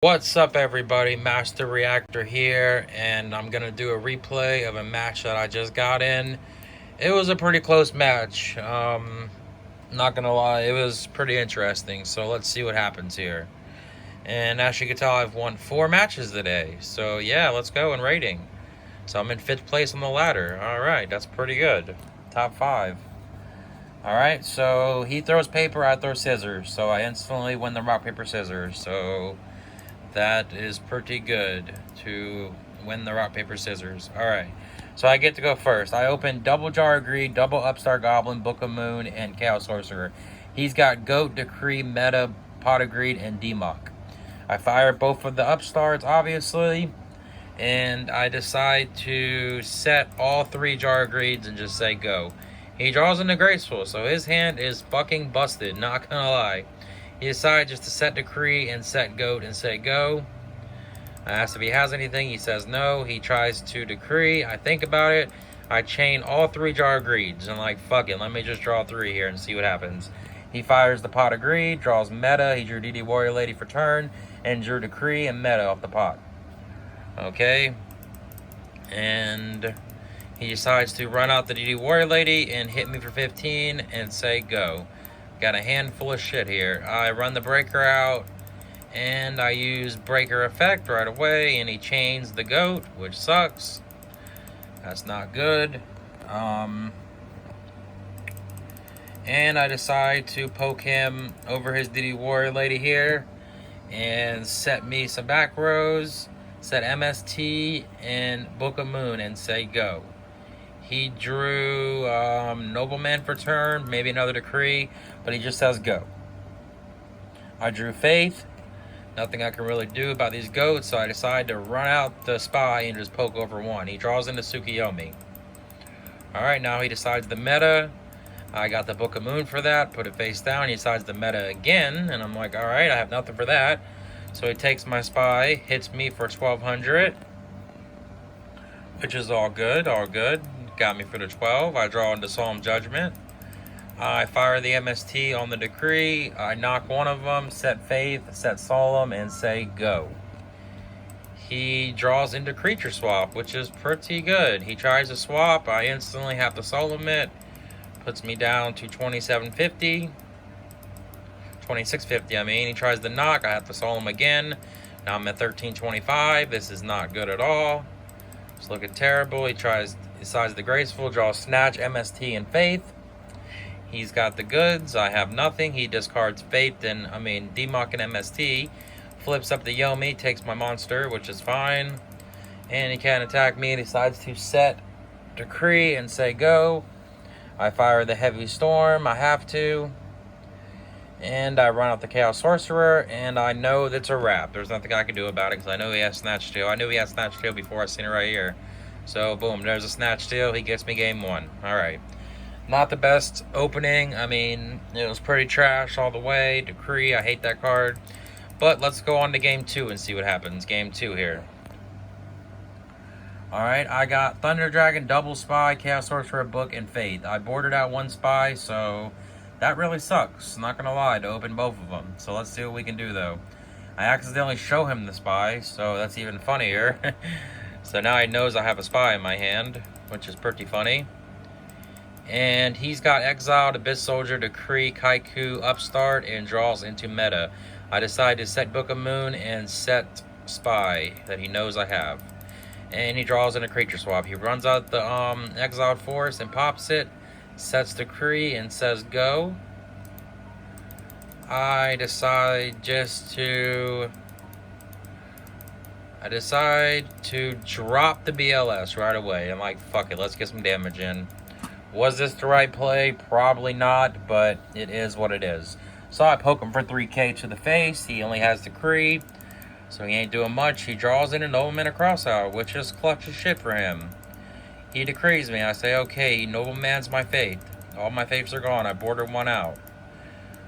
What's up, everybody? Master Reactor here, and I'm gonna do a replay of a match that I just got in. It was a pretty close match. Not gonna lie, it was pretty interesting. So let's see what happens here. And as you can tell, I've won 4 matches today. So yeah, let's go in rating. So I'm in 5th place on the ladder. All right, that's pretty good. Top 5. All right, so he throws paper, I throw scissors. So I instantly win the rock, paper, scissors. So that is pretty good to win the rock, paper, scissors. Alright, so I get to go first. I open double Jar of Greed, double Upstart Goblin, Book of Moon, and Chaos Sorcerer. He's got Goat, Decree, Meta, Pot of Greed, and Demock. I fire both of the Upstarts, obviously, and I decide to set all 3 Jar of Greeds and just say go. He draws into Graceful, so his hand is fucking busted, not gonna lie. He decides just to set Decree and set Goat and say go. I ask if he has anything. He says no. He tries to Decree. I think about it. I chain all 3 Jar of Greeds. And like, fuck it. Let me just draw 3 here and see what happens. He fires the Pot of Greed. Draws Meta. He drew DD Warrior Lady for turn. And drew Decree and Meta off the pot. Okay. And he decides to run out the DD Warrior Lady and hit me for 15 and say go. Got a handful of shit here. I run the breaker out, and I use breaker effect right away, and he chains the goat, which sucks. That's not good. And I decide to poke him over his DD Warrior Lady here, and set me some back rows, set MST and Book of Moon, and say go. He drew Nobleman for turn, maybe another Decree, but he just says go. I drew Faith. Nothing I can really do about these goats, so I decide to run out the Spy and just poke over 1. He draws into Tsukiyomi. Alright, now he decides the meta. I got the Book of Moon for that, put it face down. He decides the meta again, and I'm like, alright, I have nothing for that. So he takes my Spy, hits me for 1200, which is all good, all good. Got me for the 12. I draw into Solemn Judgment. I fire the MST on the Decree. I knock one of them, set Faith, set Solemn, and say go. He draws into Creature Swap, which is pretty good. He tries to swap. I instantly have to Solemn it. Puts me down to 2750. 2650, I mean. He tries to knock. I have to Solemn again. Now I'm at 1325. This is not good at all. It's looking terrible. He decides the Graceful, draws Snatch, MST, and Faith. He's got the goods. I have nothing. He discards Faith and, Demock and MST. Flips up the Yomi, takes my monster, which is fine. And he can't attack me. He decides to set Decree and say go. I fire the Heavy Storm. I have to. And I run out the Chaos Sorcerer, and I know that's a wrap. There's nothing I can do about it, because I know he has Snatch Steal. I knew he had Snatch Steal before I seen it right here. So, boom, there's a Snatch Steal. He gets me game 1. Alright. Not the best opening. It was pretty trash all the way. Decree, I hate that card. But let's go on to game 2 and see what happens. Game 2 here. Alright, I got Thunder Dragon, Double Spy, Chaos Sorcerer, Book, and Faith. I boarded out 1 Spy, so that really sucks. Not gonna lie, to open both of them. So let's see what we can do, though. I accidentally show him the Spy, so that's even funnier. So now he knows I have a Spy in my hand, which is pretty funny. And he's got Exiled, Abyss Soldier, Decree, Kaiku, Upstart, and draws into Meta. I decide to set Book of Moon and set Spy that he knows I have. And he draws in a Creature Swap. He runs out the Exiled Force and pops it, sets Decree and says go. I decide to drop the BLS right away. I'm like, fuck it, let's get some damage in. Was this the right play? Probably not, but it is what it is. So I poke him for 3k to the face. He only has Decree, so he ain't doing much. He draws in a Nobleman and Crossout, which is clutch as shit for him. He decrees me. I say, okay, Nobleman's my Faith. All my Faiths are gone. I boarded 1 out.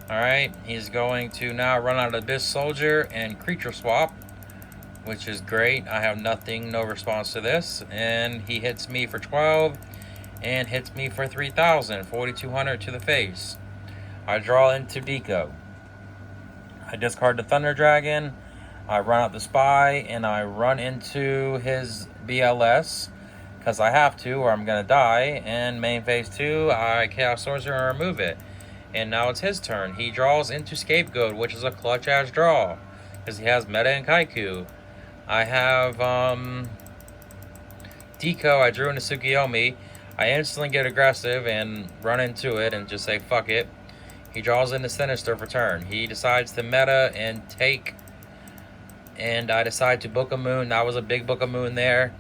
Alright, he's going to now run out of Abyss Soldier and Creature Swap, which is great. I have nothing, no response to this. And he hits me for 12 and hits me for 3,000, 4,200 to the face. I draw into Deco. I discard the Thunder Dragon. I run out the spy and I run into his BLS because I have to or I'm gonna die. And main phase 2, I Chaos Sorcerer and remove it. And now it's his turn. He draws into Scapegoat, which is a clutch ass draw because he has Meta and Kaiku. I have Deco. I drew into Tsukiyomi. I instantly get aggressive and run into it and just say fuck it. He draws into Sinister for turn. He decides to meta and take, and I decide to book a moon. That was a big book of moon there.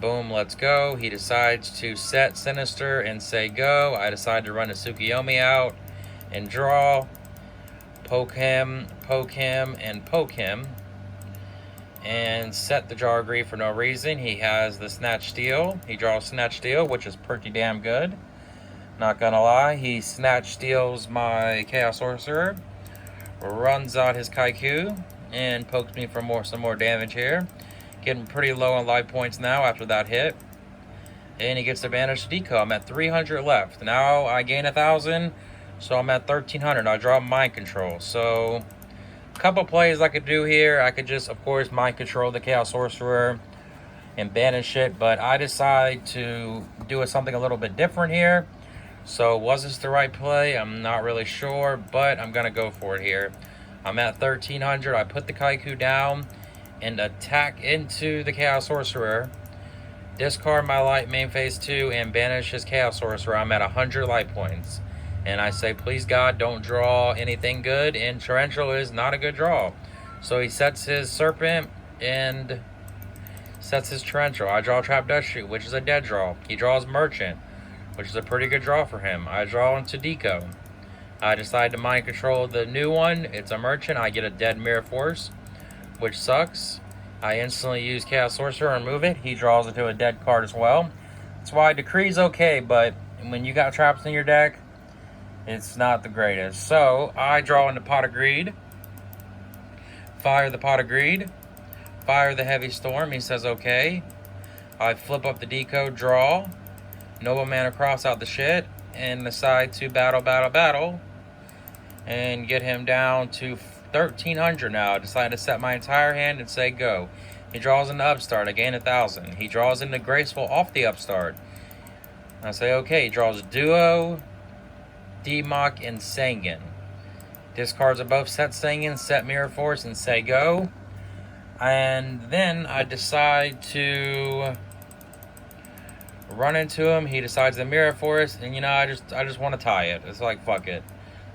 Boom, let's go. He decides to set Sinister and say go. I decide to run a Tsukiyomi out and draw. Poke him, and poke him. And set the Jar of Grief for no reason. He has the Snatch Steal. He draws Snatch Steal, which is pretty damn good. Not gonna lie. He Snatch Steals my Chaos Sorcerer. Runs out his Kaiku. And pokes me for some more damage here. Getting pretty low on life points now after that hit. And he gets advantage to Deco. I'm at 300 left. Now I gain 1,000. So I'm at 1,300. I draw Mind Control. So a couple plays I could do here. I could just, of course, Mind Control the Chaos Sorcerer and banish it. But I decide to do something a little bit different here. So was this the right play? I'm not really sure. But I'm going to go for it here. I'm at 1,300. I put the Kaiku down and attack into the Chaos Sorcerer. Discard my light main phase 2 and banish his Chaos Sorcerer. I'm at 100 light points. And I say, please God, don't draw anything good. And Torrential is not a good draw. So he sets his Serpent and sets his Torrential. I draw Trap Dust Shoot, which is a dead draw. He draws Merchant, which is a pretty good draw for him. I draw into Deco. I decide to Mind Control the new one. It's a Merchant. I get a dead Mirror Force, which sucks. I instantly use Chaos Sorcerer and remove it. He draws into a dead card as well. That's why Decree's okay, but when you got traps in your deck, it's not the greatest. So I draw into Pot of Greed. Fire the Pot of Greed. Fire the Heavy Storm. He says okay. I flip up the Deco, draw. Noble Mana cross out the shit. And decide to battle. And get him down to 1,300 now. I decide to set my entire hand and say go. He draws into Upstart. I gain 1,000. He draws into Graceful off the Upstart. I say okay. He draws Duo, Demok, and Sangan. Discards are both set Sangan, set Mirror Force, and say go. And then I decide to run into him. He decides to Mirror Force, and I just want to tie it. It's like fuck it.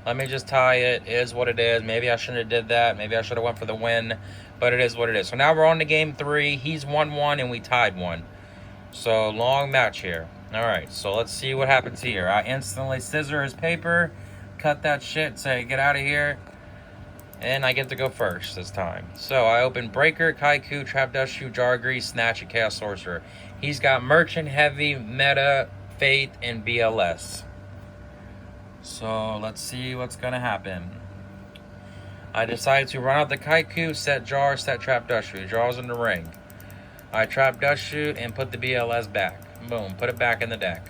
Let me just tie it. It is what it is. Maybe I shouldn't have did that. Maybe I should have went for the win, but it is what it is. So now we're on to game 3. He's 1-1 and we tied 1. So long match here. All right, so let's see what happens here. I instantly scissor his paper, cut that shit, say get out of here, and I get to go first this time. So I open Breaker, Kaiku, Trap Dust Shoot, Jar of Grease, Snatch, and Chaos Sorcerer. He's got Merchant, Heavy, Meta, Faith, and BLS. So let's see what's gonna happen. I decide to run out the Kaiku, set Jar, set Trap Dust Shoot. Draws in the ring. I Trap Dust Shoot and put the BLS back. Boom, put it back in the deck.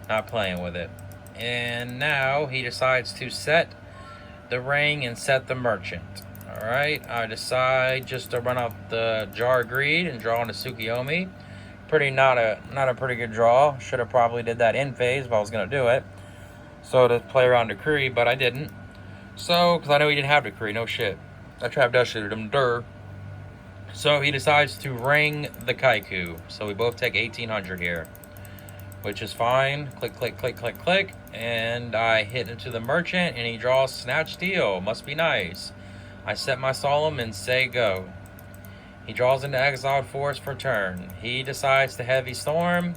Not playing with it. And now he decides to set the ring and set the Merchant. Alright, I decide just to run out the Jar of Greed and draw into Tsukiyomi. Not a pretty good draw. Should have probably did that in phase if I was gonna do it. So to play around Decree, but I didn't. So, because I know he didn't have Decree, no shit. I Trap Dust Shooted him, So he decides to ring the Kaiku. So we both take 1,800 here, which is fine. Click, click, click, click, click. And I hit into the Merchant, and he draws Snatch Steal. Must be nice. I set my Solemn and say go. He draws into Exiled Force for turn. He decides to Heavy Storm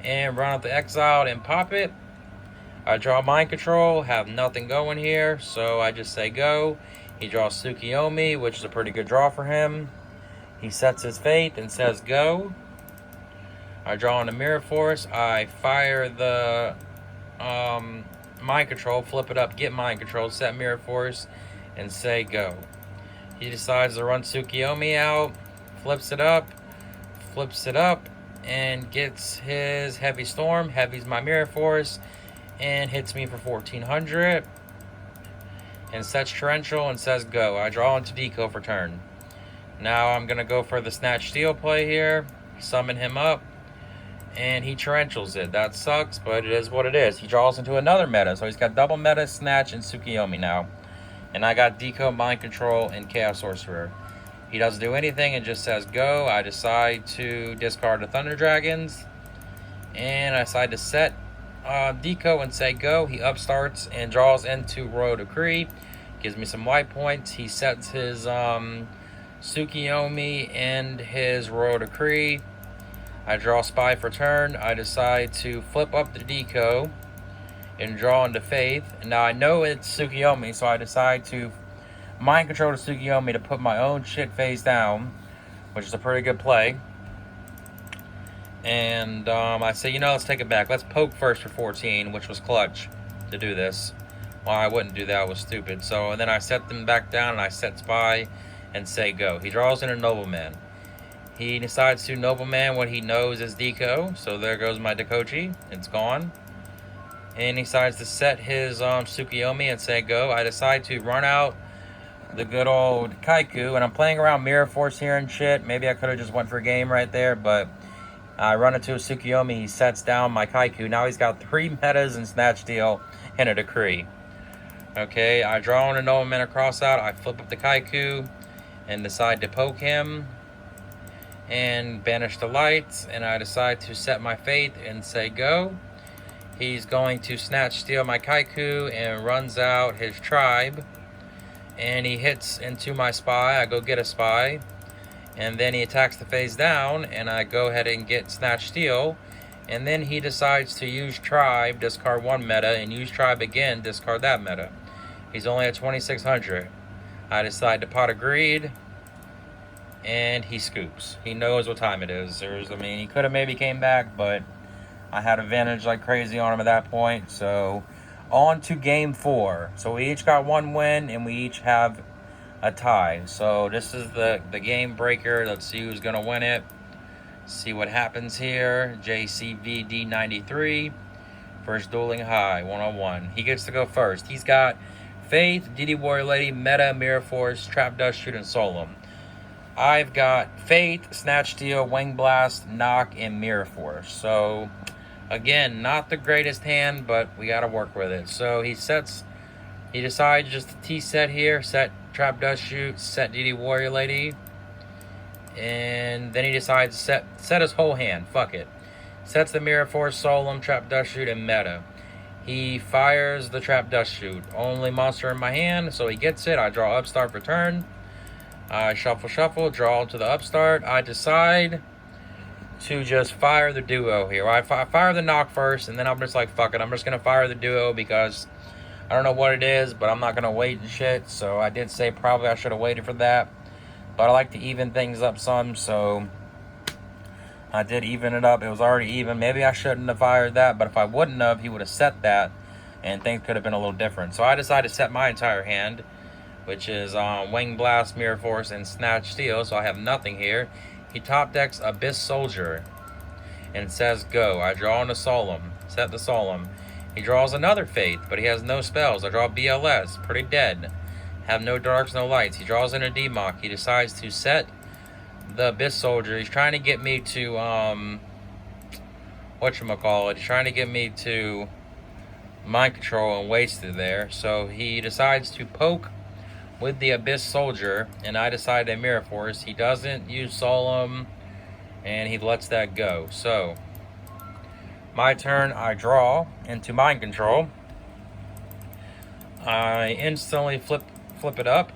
and run out the Exiled and pop it. I draw Mind Control, have nothing going here, so I just say go. He draws Tsukiyomi, which is a pretty good draw for him. He sets his Fate and says go. I draw into Mirror Force. I fire the Mind Control, flip it up, get Mind Control, set Mirror Force, and say go. He decides to run Tsukiyomi out, flips it up, and gets his Heavy Storm. Heavy's my Mirror Force, and hits me for 1,400. And sets Torrential and says go. I draw into Deco for turn. Now I'm going to go for the Snatch Steal play here. Summon him up. And he Torrentials it. That sucks, but it is what it is. He draws into another meta. So he's got double meta, Snatch, and Tsukiyomi now. And I got Decode, Mind Control, and Chaos Sorcerer. He doesn't do anything. It just says go. I decide to discard the Thunder Dragons. And I decide to set Deco and say go. He upstarts and draws into Royal Decree. Gives me some light points. He sets his Tsukiyomi and his Royal Decree. I draw Spy for turn. I decide to flip up the Deco and draw into Faith. And now I know it's Tsukiyomi, so I decide to Mind Control the Tsukiyomi to put my own shit face down, which is a pretty good play. And I say, you know, let's take it back. Let's poke first for 14, which was clutch to do this. Well, I wouldn't do that. It was stupid. So, and then I set them back down, and I set Spy and say go. He draws in a Nobleman. He decides to Nobleman what he knows is Deco. So there goes my Dekochi. It's gone. And he decides to set his Tsukiyomi and say go. I decide to run out the good old Kaiku. And I'm playing around Mirror Force here and shit. Maybe I could have just went for a game right there. But I run into a Tsukiyomi. He sets down my Kaiku. Now he's got 3 metas in Snatch Steal and a Decree. Okay, I draw on a Nobleman across out. I flip up the Kaiku and decide to poke him and banish the lights, and I decide to set my Faith and say go. He's going to Snatch Steal my Kaiku and runs out his tribe, and he hits into my Spy. I go get a Spy, and then he attacks the face down, and I go ahead and get Snatch Steal, and then he decides to use tribe, discard 1 meta, and use tribe again, discard that meta. He's only at 2600. I decide to Pot of Greed, and he scoops. He knows what time it is. He could have maybe came back, but I had advantage like crazy on him at that point. So, on to game 4. So, we each got 1 win, and we each have a tie. So, this is the game breaker. Let's see who's going to win it. See what happens here. jcvd93 versus Duelinghigh 101. He gets to go first. He's got Faith, DD Warrior Lady, Meta, Mirror Force, Trap Dust Shoot, and Solemn. I've got Faith, Snatch Steal, Wing Blast, Knock, and Mirror Force. So, again, not the greatest hand, but we got to work with it. So, he decides just to T-set here, set Trap Dust Shoot, set DD Warrior Lady, and then he decides to set his whole hand. Fuck it. Sets the Mirror Force, Solemn, Trap Dust Shoot, and Meta. He fires the Trap Dust Shoot. Only monster in my hand, so he gets it. I draw Upstart for turn. I shuffle, draw to the Upstart. I decide to just fire the Duo here. I fire the Knock first, and then I'm just like, fuck it. I'm just going to fire the Duo because I don't know what it is, but I'm not going to wait and shit. So I did say probably I should have waited for that. But I like to even things up some, so I did even it up. It was already even. Maybe I shouldn't have fired that, but if I wouldn't have, he would have set that, and things could have been a little different. So I decided to set my entire hand, which is Wing Blast, Mirror Force, and Snatch Steal, so I have nothing here. He top decks Abyss Soldier, and it says go. I draw on a Solemn, set the Solemn. He draws another Faith, but he has no spells. I draw BLS, pretty dead. Have no darks, no lights. He draws in a D-Mock. He decides to set the Abyss Soldier. He's trying to get me to, whatchamacallit. He's trying to get me to Mind Control and waste it there. So he decides to poke with the Abyss Soldier, and I decide to Mirror Force. He doesn't use Solemn, and he lets that go. So, my turn, I draw into Mind Control. I instantly flip it up,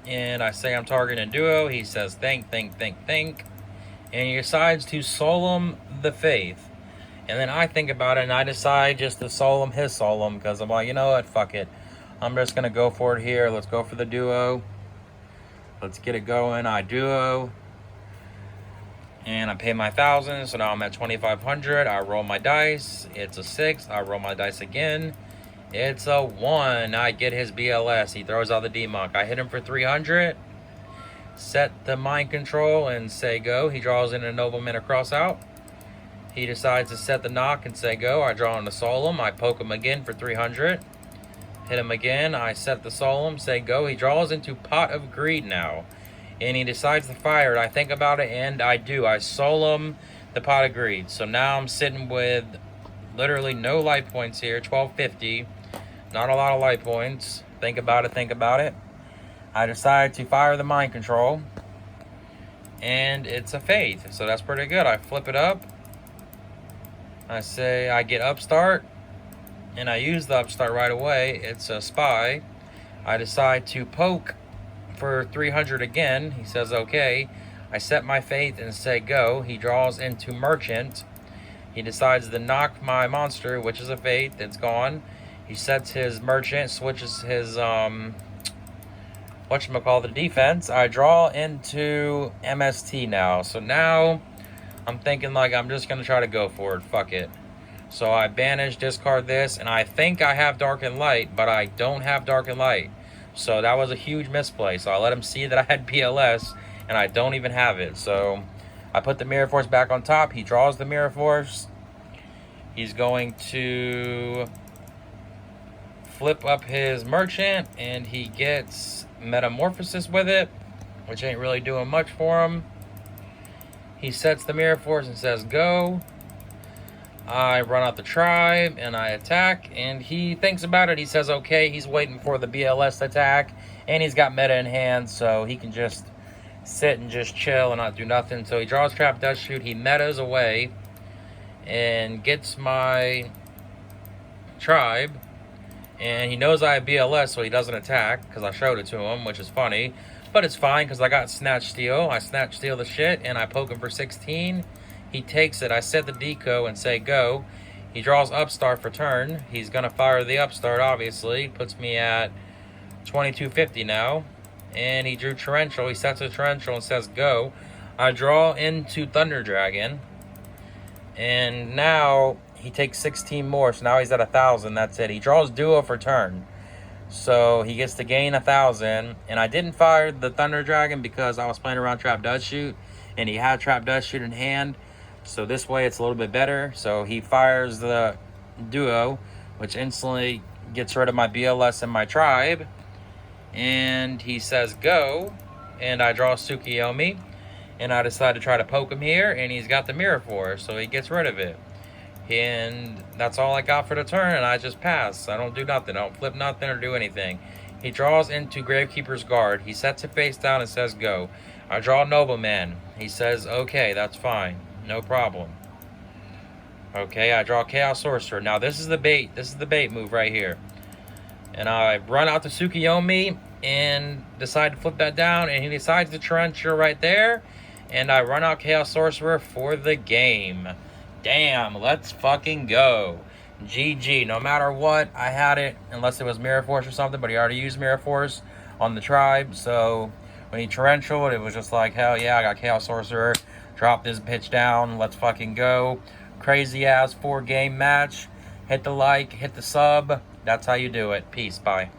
and I say I'm targeting a Duo. He says think, and he decides to Solemn the Faith. And then I think about it, and I decide just to Solemn his Solemn, because I'm like, you know what, fuck it. I'm just going to go for it here. Let's go for the Duo. Let's get it going. I Duo. And I pay my 1,000. So now I'm at 2,500. I roll my dice. It's a 6. I roll my dice again. It's a 1. I get his BLS. He throws out the D-Monk. I hit him for 300. Set the Mind Control and say go. He draws in a Nobleman across out. He decides to set the Knock and say go. I draw on the Solemn. I poke him again for 300. Hit him again. I set the Solemn, say go. He draws into Pot of Greed now. and he decides to fire it. I think about it, and I do. I soul him the pot of greed. So now I'm sitting with literally no life points here, 1250. Not a lot of life points. Think about it, think about it. I decide to fire the mind control, and it's a faith, so that's pretty good. I flip it up. I say I get upstart, and I use the upstart right away. It's a spy. I decide to poke for 300 again. He says okay. I set my faith and say go. He draws into merchant. He decides to knock my monster, which is a faith. It's gone. He sets his merchant, switches his whatchamacallit, defense. I draw into MST now. So now I'm thinking like I'm just gonna try to go for it. Fuck it. So I banish, discard this, and I think I have Dark and Light, but I don't have Dark and Light. So that was a huge misplay. So I let him see that I had PLS, and I don't even have it. So I put the Mirror Force back on top. He draws the Mirror Force. He's going to flip up his merchant, and he gets Metamorphosis with it, which ain't really doing much for him. He sets the Mirror Force and says go. I run out the tribe and I attack, and he thinks about it. He says okay. He's waiting for the BLS attack, and he's got meta in hand, so he can just sit and just chill and not do nothing. So he draws trap, does shoot. He metas away and gets my tribe, and he knows I have BLS, so he doesn't attack because I showed it to him, which is funny, but it's fine because I got Snatch Steal. I Snatch Steal the shit, and I poke him for 16. He takes it. I set the deco and say go. He draws upstart for turn. He's gonna fire the upstart, obviously. Puts me at 2250 now. And he drew Torrential. He sets a Torrential and says go. I draw into Thunder Dragon, and now he takes 16 more, so now he's at 1,000. That's it. He draws Duo for turn, so he gets to gain 1,000. And I didn't fire the Thunder Dragon because I was playing around Trap Does Shoot, and he had Trap Does Shoot in hand, so this way it's a little bit better. So he fires the Duo, which instantly gets rid of my BLS and my tribe, and he says go, and I draw Tsukiyomi, and I decide to try to poke him here, and he's got the Mirror Force, so he gets rid of it. And that's all I got for the turn, and I just pass. I don't do nothing. I don't flip nothing or do anything. He draws into Gravekeeper's Guard. He sets it face down and says go. I draw Nobleman. He says okay, that's fine, no problem. Okay, I draw Chaos Sorcerer. Now this is the bait. This is the bait move right here. And I run out to Tsukiyomi and decide to flip that down, and he decides to Torrential right there, and I run out Chaos Sorcerer for the game. Damn, let's fucking go. GG. No matter what, I had it, unless it was Mirror Force or something, but he already used Mirror Force on the tribe, so when he Torrentialed, it was just like, hell yeah, I got Chaos Sorcerer. Drop this bitch down. Let's fucking go. Crazy ass 4-game match. Hit the like, hit the sub. That's how you do it. Peace. Bye.